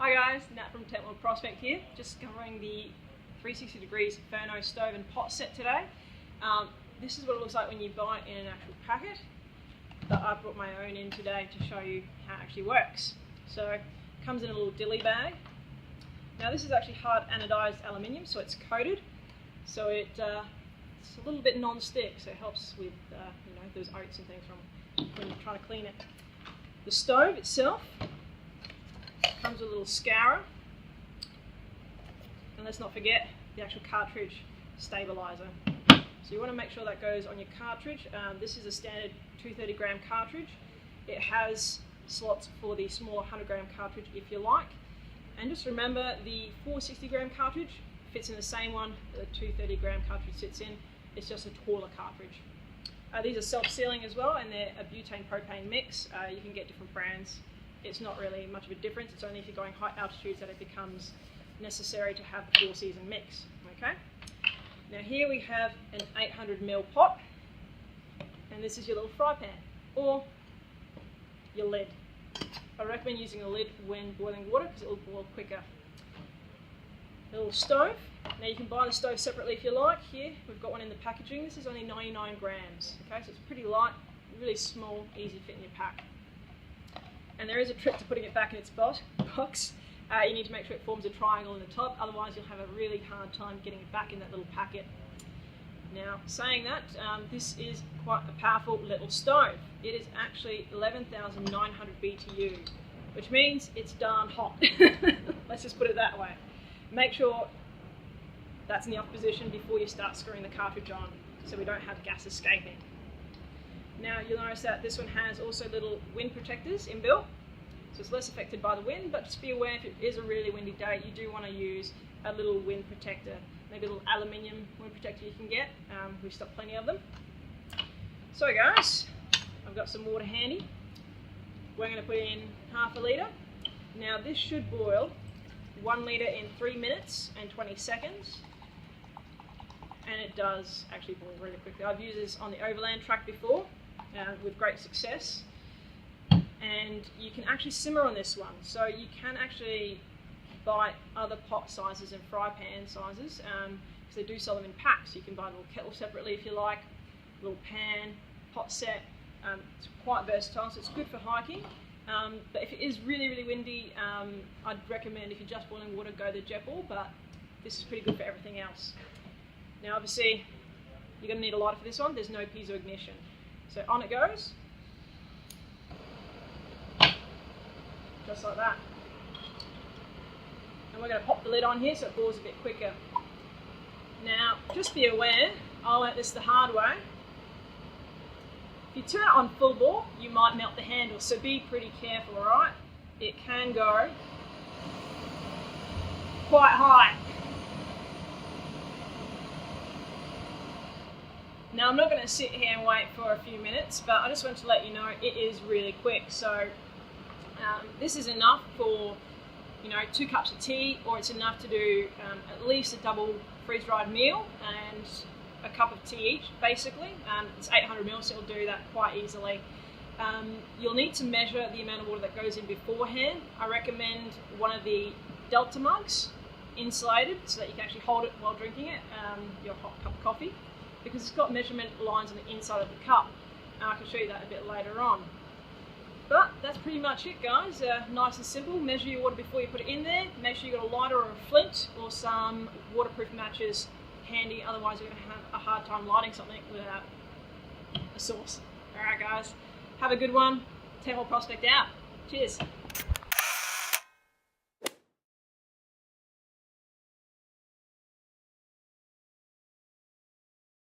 Hi guys, Nat from Tentworld Prospect here, just covering the 360 degrees Furno Stove and Pot set today. This is what it looks like when you buy it in an actual packet, but I brought my own in today to show you how it actually works. So it comes in a little dilly bag. Now this is actually hard anodized aluminium, so it's coated, so it's a little bit non-stick, so it helps with those oats and things from when you're trying to clean it. The stove itself comes with a little scourer, and let's not forget the actual cartridge stabilizer. So you want to make sure that goes on your cartridge. This is a standard 230 gram cartridge. It has slots for the smaller 100 gram cartridge if you like. And just remember, the 460 gram cartridge fits in the same one that the 230 gram cartridge sits in. It's just a taller cartridge. These are self-sealing as well, and they're a butane-propane mix. You can get different brands. It's not really much of a difference. It's only if you're going high altitudes that it becomes necessary to have the 4-season mix. Okay. Now here we have an 800ml pot, and this is your little fry pan or your lid. I recommend using a lid when boiling water because it will boil quicker. A little stove. Now you can buy the stove separately if you like. Here we've got one in the packaging. This is only 99 grams. Okay, so it's pretty light, really small, easy fit in your pack. And there is a trick to putting it back in its box. You need to make sure it forms a triangle in the top, otherwise you'll have a really hard time getting it back in that little packet. Now, saying that, this is quite a powerful little stove. It is actually 11,900 BTU, which means it's darn hot. Let's just put it that way. Make sure that's in the off position before you start screwing the cartridge on, so we don't have gas escaping. Now you'll notice that this one has also little wind protectors inbuilt, so it's less affected by the wind, but just be aware if it is a really windy day, you do want to use a little wind protector, maybe a little aluminium wind protector you can get. We've stocked plenty of them. So guys, I've got some water handy. We're going to put in half a litre. Now this should boil 1 litre in 3 minutes and 20 seconds. And it does actually boil really quickly. I've used this on the overland track before with great success. And you can actually simmer on this one. So you can actually buy other pot sizes and fry pan sizes because they do sell them in packs. You can buy a little kettle separately if you like, a little pan, pot set. It's quite versatile, so it's good for hiking. But if it is really, really windy, I'd recommend, if you're just boiling water, go the jet ball, but this is pretty good for everything else. Now obviously, you're going to need a lighter for this one. There's no piezo ignition. So on it goes. Just like that. And we're going to pop the lid on here so it boils a bit quicker. Now, just be aware, I learnt this the hard way. If you turn it on full bore, you might melt the handle, so be pretty careful, alright? It can go quite high. Now I'm not going to sit here and wait for a few minutes, but I just wanted to let you know it is really quick. So this is enough for 2 cups of tea, or it's enough to do at least a double freeze-dried meal and a cup of tea each, basically. It's 800ml, so it'll do that quite easily. You'll need to measure the amount of water that goes in beforehand. I recommend one of the Delta mugs, insulated, so that you can actually hold it while drinking it, your hot cup of coffee, because it's got measurement lines on the inside of the cup. I can show you that a bit later on. But that's pretty much it, guys. Nice and simple. Measure your water before you put it in there. Make sure you've got a lighter or a flint or some waterproof matches handy, otherwise you're going to have a hard time lighting something without a source. Alright guys, have a good one. Tentworld Prospect out. Cheers.